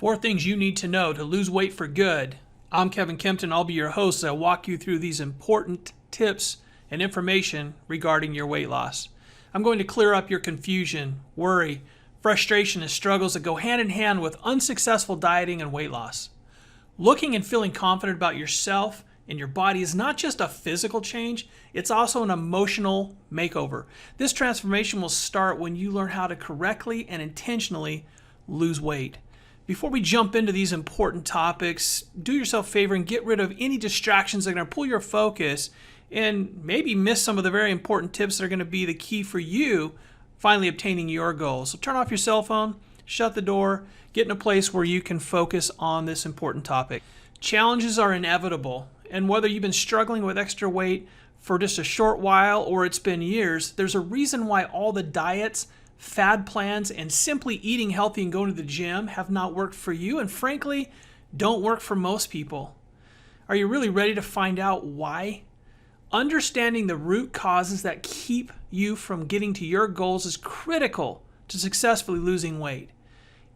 4 things you need to know to lose weight for good. I'm Kevin Kempton. I'll be your host as I walk you through these important tips and information regarding your weight loss. I'm going to clear up your confusion, worry, frustration, and struggles that go hand in hand with unsuccessful dieting and weight loss. Looking and feeling confident about yourself and your body is not just a physical change, it's also an emotional makeover. This transformation will start when you learn how to correctly and intentionally lose weight. Before we jump into these important topics, do yourself a favor and get rid of any distractions that are going to pull your focus and maybe miss some of the very important tips that are going to be the key for you finally obtaining your goals. So turn off your cell phone, shut the door, get in a place where you can focus on this important topic. Challenges are inevitable, and whether you've been struggling with extra weight for just a short while or it's been years, there's a reason why all the diets, fad plans, and simply eating healthy and going to the gym have not worked for you and frankly don't work for most people. Are you really ready to find out why? Understanding the root causes that keep you from getting to your goals is critical to successfully losing weight.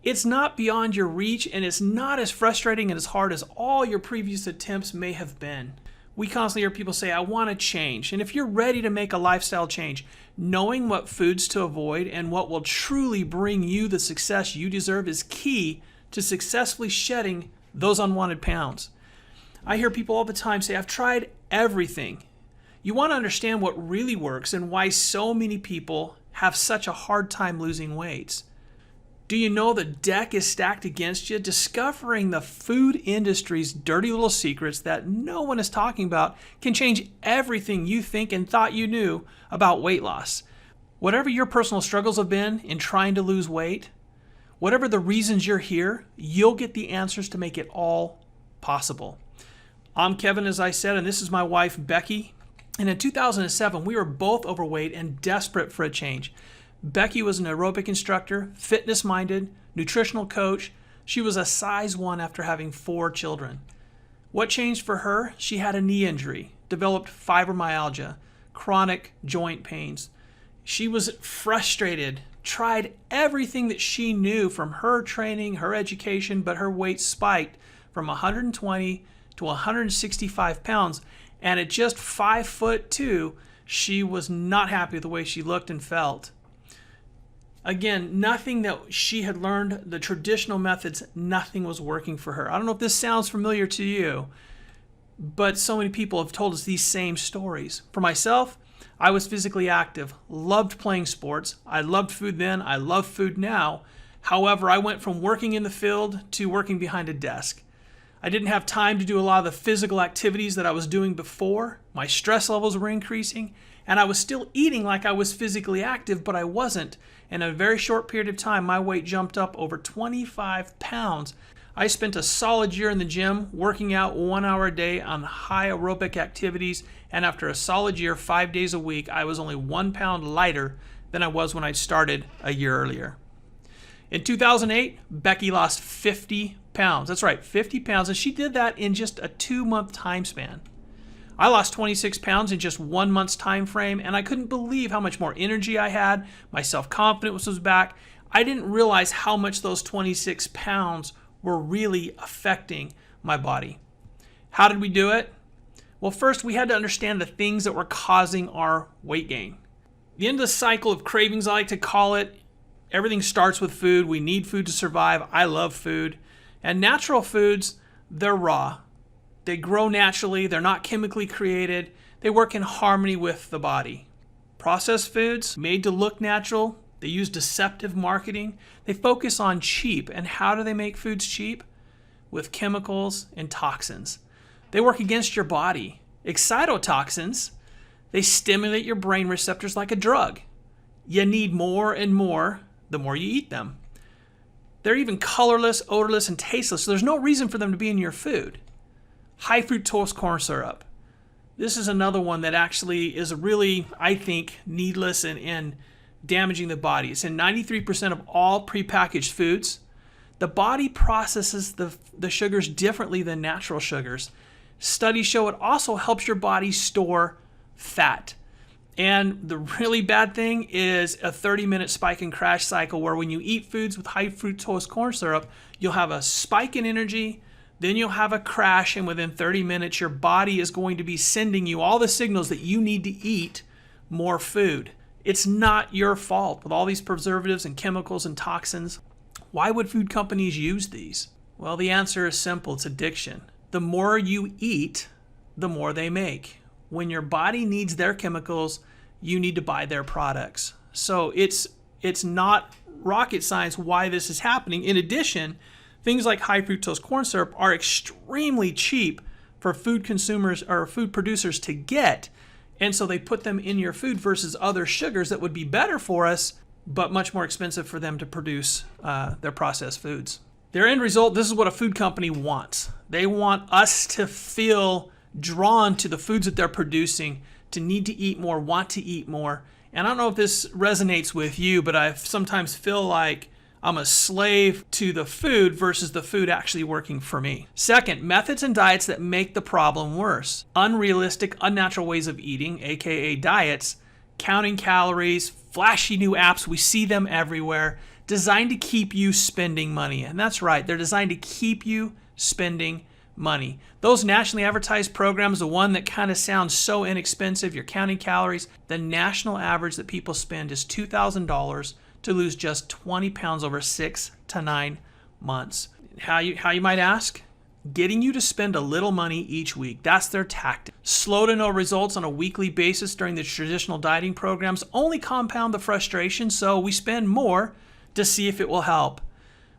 It's not beyond your reach, and it's not as frustrating and as hard as all your previous attempts may have been. We constantly hear people say, I want to change. And if you're ready to make a lifestyle change, knowing what foods to avoid and what will truly bring you the success you deserve is key to successfully shedding those unwanted pounds. I hear people all the time say, I've tried everything. You want to understand what really works and why so many people have such a hard time losing weight. Do you know the deck is stacked against you? Discovering the food industry's dirty little secrets that no one is talking about can change everything you think and thought you knew about weight loss. Whatever your personal struggles have been in trying to lose weight, whatever the reasons you're here, you'll get the answers to make it all possible. I'm Kevin, as I said, and this is my wife, Becky. And in 2007, we were both overweight and desperate for a change. Becky was an aerobic instructor, fitness-minded, nutritional coach. She was a size 1 after having 4 children. What changed for her? She had a knee injury, developed fibromyalgia, chronic joint pains. She was frustrated, tried everything that she knew from her training, her education, but her weight spiked from 120 to 165 pounds. And at just 5'2", she was not happy with the way she looked and felt. Again, nothing that she had learned, the traditional methods, nothing was working for her. I don't know if this sounds familiar to you, but so many people have told us these same stories. For myself, I was physically active, loved playing sports. I loved food then, I love food now. However, I went from working in the field to working behind a desk. I didn't have time to do a lot of the physical activities that I was doing before. My stress levels were increasing, and I was still eating like I was physically active, but I wasn't. In a very short period of time, my weight jumped up over 25 pounds. I spent a solid year in the gym, working out 1 hour a day on high aerobic activities, and after a solid year, 5 days a week, I was only 1 pound lighter than I was when I started a year earlier. In 2008, Becky lost 50 pounds. That's right, 50 pounds, and she did that in just a 2-month time span. I lost 26 pounds in just 1 month's time frame, and I couldn't believe how much more energy I had. My self-confidence was back. I didn't realize how much those 26 pounds were really affecting my body. How did we do it? Well, first, we had to understand the things that were causing our weight gain. The end of the cycle of cravings, I like to call it. Everything starts with food. We need food to survive. I love food. And natural foods, they're raw. They grow naturally. They're not chemically created. They work in harmony with the body. Processed foods, made to look natural. They use deceptive marketing. They focus on cheap. And how do they make foods cheap? With chemicals and toxins. They work against your body. Excitotoxins, they stimulate your brain receptors like a drug. You need more and more the more you eat them. They're even colorless, odorless, and tasteless, so there's no reason for them to be in your food. High fructose corn syrup. This is another one that actually is really, I think, needless and damaging the body. It's in 93% of all prepackaged foods. The body processes the sugars differently than natural sugars. Studies show it also helps your body store fat. And the really bad thing is a 30-minute spike and crash cycle where when you eat foods with high fructose corn syrup, you'll have a spike in energy, then you'll have a crash, and within 30 minutes, your body is going to be sending you all the signals that you need to eat more food. It's not your fault with all these preservatives and chemicals and toxins. Why would food companies use these? Well, the answer is simple. It's addiction. The more you eat, the more they make. When your body needs their chemicals, you need to buy their products. So it's not rocket science why this is happening. In addition, things like high fructose corn syrup are extremely cheap for food consumers or food producers to get. And so they put them in your food versus other sugars that would be better for us, but much more expensive for them to produce their processed foods. Their end result, this is what a food company wants. They want us to feel drawn to the foods that they're producing, to need to eat more, want to eat more. And I don't know if this resonates with you, but I sometimes feel like I'm a slave to the food versus the food actually working for me. Second, methods and diets that make the problem worse. Unrealistic, unnatural ways of eating, aka diets, counting calories, flashy new apps, we see them everywhere, designed to keep you spending money. And that's right, they're designed to keep you spending money. Those nationally advertised programs, the one that kind of sounds so inexpensive, you're counting calories, the national average that people spend is $2,000 to lose just 20 pounds over 6 to 9 months. How you might ask? Getting you to spend a little money each week. That's their tactic. Slow to no results on a weekly basis during the traditional dieting programs only compound the frustration, so we spend more to see if it will help.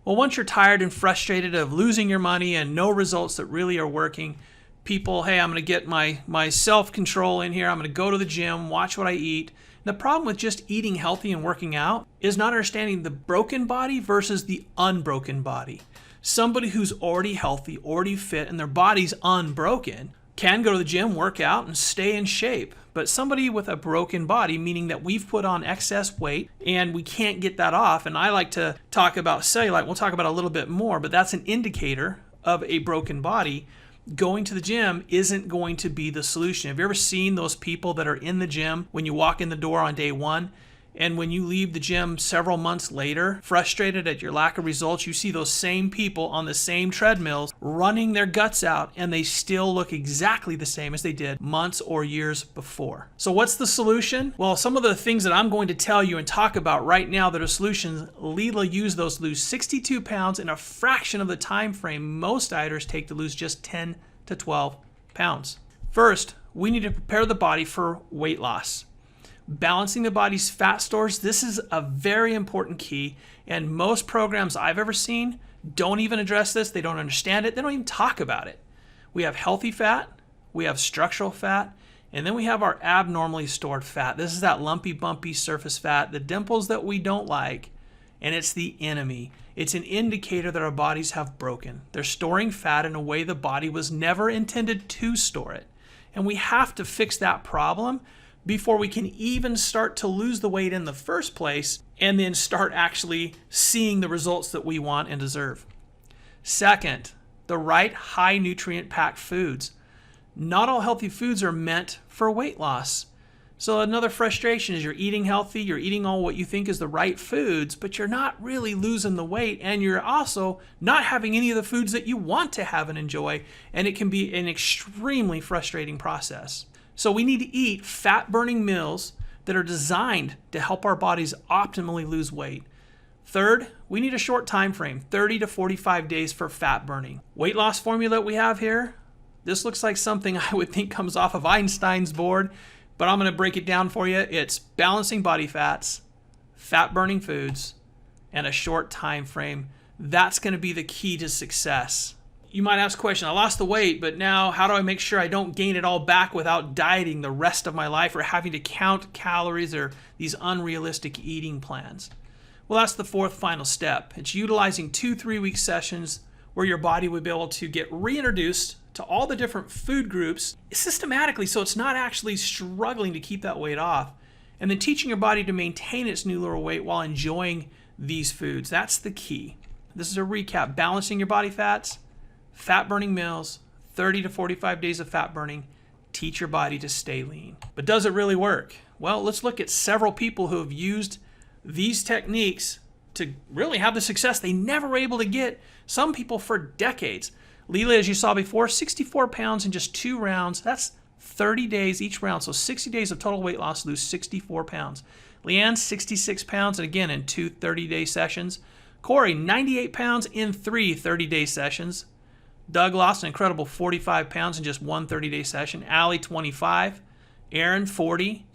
Well, once you're tired and frustrated of losing your money and no results that really are working, people, hey, I'm going to get my self-control in here. I'm going to go to the gym, watch what I eat. The problem with just eating healthy and working out is not understanding the broken body versus the unbroken body. Somebody who's already healthy, already fit, and their body's unbroken can go to the gym, work out, and stay in shape. But somebody with a broken body, meaning that we've put on excess weight and we can't get that off, and I like to talk about cellulite, we'll talk about it a little bit more, but that's an indicator of a broken body. Going to the gym isn't going to be the solution. Have you ever seen those people that are in the gym when you walk in the door on day one, and when you leave the gym several months later, frustrated at your lack of results, you see those same people on the same treadmills running their guts out, and they still look exactly the same as they did months or years before. So what's the solution? Well, some of the things that I'm going to tell you and talk about right now that are solutions, Leela used those to lose 62 pounds in a fraction of the time frame most dieters take to lose just 10 to 12 pounds. First, we need to prepare the body for weight loss. Balancing the body's fat stores, this is a very important key, and most programs I've ever seen don't even address this. They don't understand it. They don't even talk about it. We have healthy fat, we have structural fat, and then we have our abnormally stored fat. This is that lumpy, bumpy surface fat, the dimples that we don't like, and it's the enemy. It's an indicator that our bodies have broken. They're storing fat in a way the body was never intended to store it. And we have to fix that problem before we can even start to lose the weight in the first place and then start actually seeing the results that we want and deserve. Second, the right high nutrient packed foods. Not all healthy foods are meant for weight loss. So another frustration is you're eating healthy, you're eating all what you think is the right foods, but you're not really losing the weight, and you're also not having any of the foods that you want to have and enjoy, and it can be an extremely frustrating process. So we need to eat fat-burning meals that are designed to help our bodies optimally lose weight. Third, we need a short time frame, 30 to 45 days for fat burning. Weight loss formula that we have here, this looks like something I would think comes off of Einstein's board, but I'm going to break it down for you. It's balancing body fats, fat-burning foods, and a short time frame. That's going to be the key to success. You might ask a question, I lost the weight, but now how do I make sure I don't gain it all back without dieting the rest of my life or having to count calories or these unrealistic eating plans? Well, that's the fourth final step. It's utilizing 2-3 week sessions where your body would be able to get reintroduced to all the different food groups systematically so it's not actually struggling to keep that weight off. And then teaching your body to maintain its new lower weight while enjoying these foods. That's the key. This is a recap. Balancing your body fats, fat-burning meals, 30 to 45 days of fat burning, teach your body to stay lean. But does it really work? Well, let's look at several people who have used these techniques to really have the success they never were able to get, some people for decades. Leela, as you saw before, 64 pounds in just 2 rounds. That's 30 days each round, so 60 days of total weight loss to lose 64 pounds. Leanne, 66 pounds, and again in 2 30-day sessions. Corey, 98 pounds in 3 30-day sessions. Doug lost an incredible 45 pounds in just 1 30-day session. Allie, 25. Aaron, 40.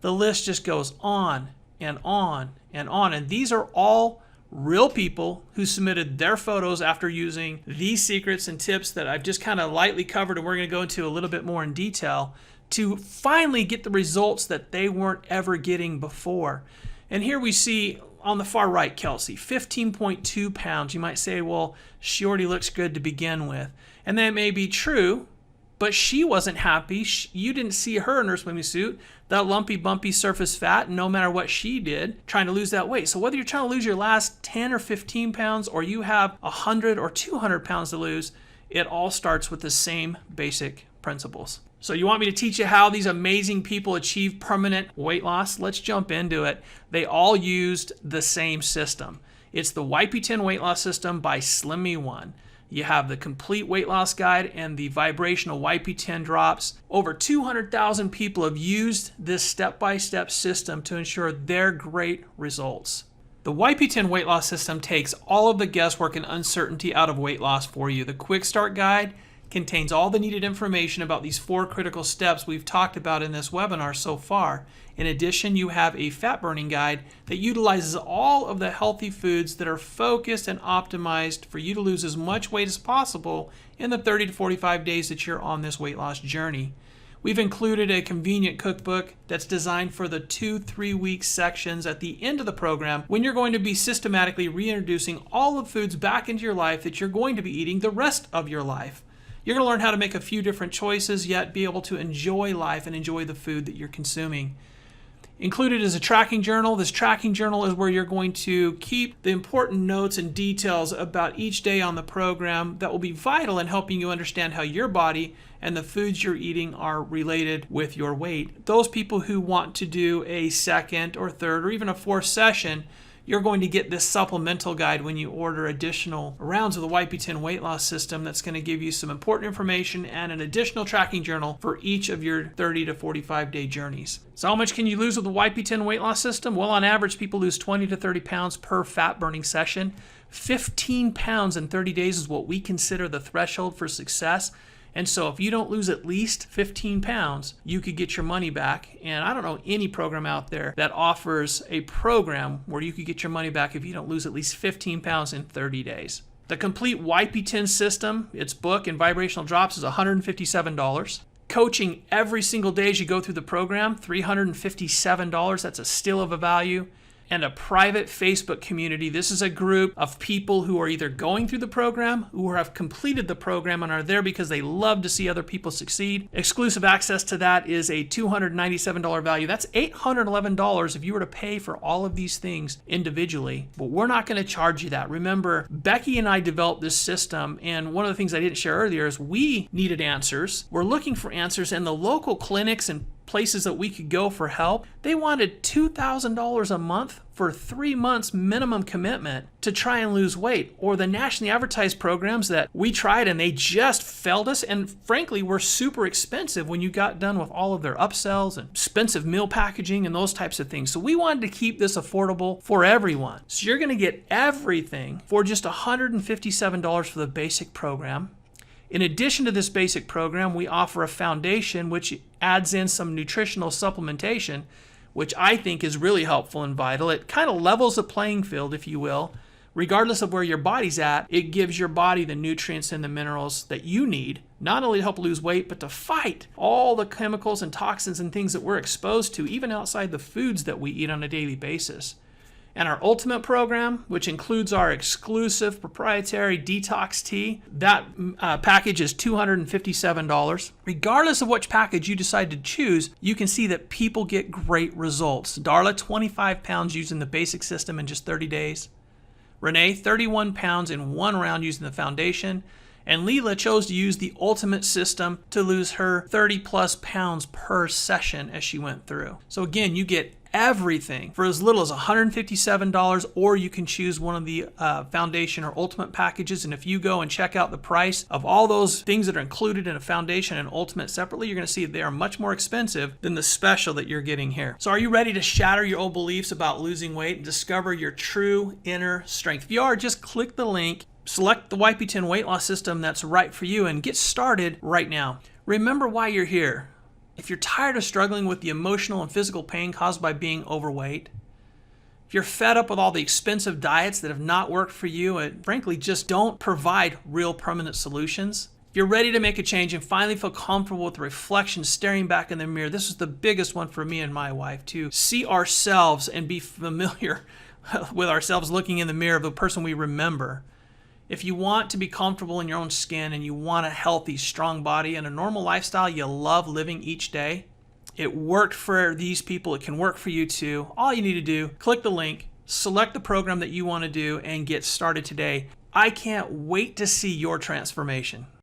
The list just goes on and on and on. And these are all real people who submitted their photos after using these secrets and tips that I've just kind of lightly covered, and we're going to go into a little bit more in detail to finally get the results that they weren't ever getting before. And here we see on the far right, Kelsey, 15.2 pounds. You might say, well, she already looks good to begin with. And that may be true, but she wasn't happy. You didn't see her in her swimming suit, that lumpy, bumpy surface fat, no matter what she did, trying to lose that weight. So whether you're trying to lose your last 10 or 15 pounds, or you have 100 or 200 pounds to lose, it all starts with the same basic principles. So you want me to teach you how these amazing people achieve permanent weight loss? Let's jump into it. They all used the same system. It's the YP10 weight loss system by Slim Me One. You have the complete weight loss guide and the vibrational YP10 drops. Over 200,000 people have used this step-by-step system to ensure their great results. The YP10 weight loss system takes all of the guesswork and uncertainty out of weight loss for you. The quick start guide contains all the needed information about these 4 critical steps we've talked about in this webinar so far. In addition, you have a fat burning guide that utilizes all of the healthy foods that are focused and optimized for you to lose as much weight as possible in the 30 to 45 days that you're on this weight loss journey. We've included a convenient cookbook that's designed for the 2-3 week sections at the end of the program when you're going to be systematically reintroducing all the foods back into your life that you're going to be eating the rest of your life. You're going to learn how to make a few different choices, yet be able to enjoy life and enjoy the food that you're consuming. Included is a tracking journal. This tracking journal is where you're going to keep the important notes and details about each day on the program that will be vital in helping you understand how your body and the foods you're eating are related with your weight. Those people who want to do a second or third or even a 4th session, you're going to get this supplemental guide when you order additional rounds of the YP10 weight loss system that's going to give you some important information and an additional tracking journal for each of your 30 to 45 day journeys. So how much can you lose with the YP10 weight loss system? Well, on average, people lose 20 to 30 pounds per fat burning session. 15 pounds in 30 days is what we consider the threshold for success. And so if you don't lose at least 15 pounds, you could get your money back. And I don't know any program out there that offers a program where you could get your money back if you don't lose at least 15 pounds in 30 days. The complete YP10 system, its book and vibrational drops, is $157. Coaching every single day as you go through the program, $357. That's a steal of a value. And a private Facebook community. This is a group of people who are either going through the program, who have completed the program and are there because they love to see other people succeed. Exclusive access to that is a $297 value. That's $811 if you were to pay for all of these things individually. But we're not going to charge you that. Remember, Becky and I developed this system, and one of the things I didn't share earlier is we needed answers. We're looking for answers, and the local clinics and places that we could go for help, they wanted $2,000 a month for 3 months minimum commitment to try and lose weight. Or the nationally advertised programs that we tried and they just failed us, and frankly were super expensive when you got done with all of their upsells and expensive meal packaging and those types of things. So we wanted to keep this affordable for everyone. So you're going to get everything for just $157 for the basic program. In addition to this basic program, we offer a foundation which adds in some nutritional supplementation, which I think is really helpful and vital. It kind of levels the playing field, if you will. Regardless of where your body's at, it gives your body the nutrients and the minerals that you need, not only to help lose weight, but to fight all the chemicals and toxins and things that we're exposed to, even outside the foods that we eat on a daily basis. And our ultimate program, which includes our exclusive proprietary detox tea, that package is $257. Regardless of which package you decide to choose, you can see that people get great results. Darla, 25 pounds using the basic system in just 30 days. Renee, 31 pounds in 1 round using the foundation. And Leela chose to use the Ultimate system to lose her 30 plus pounds per session as she went through. So again, you get everything for as little as $157, or you can choose one of the foundation or ultimate packages. And if you go and check out the price of all those things that are included in a foundation and ultimate separately, you're going to see they are much more expensive than the special that you're getting here. So are you ready to shatter your old beliefs about losing weight and discover your true inner strength? If you are, just click the link, select the YP10 weight loss system that's right for you, and get started right now. Remember why you're here. If you're tired of struggling with the emotional and physical pain caused by being overweight, if you're fed up with all the expensive diets that have not worked for you and frankly just don't provide real permanent solutions, if you're ready to make a change and finally feel comfortable with the reflection staring back in the mirror, this is the biggest one for me and my wife, to see ourselves and be familiar with ourselves looking in the mirror of the person we remember. If you want to be comfortable in your own skin and you want a healthy, strong body and a normal lifestyle you love living each day, it worked for these people. It can work for you too. All you need to do, click the link, select the program that you want to do, and get started today. I can't wait to see your transformation.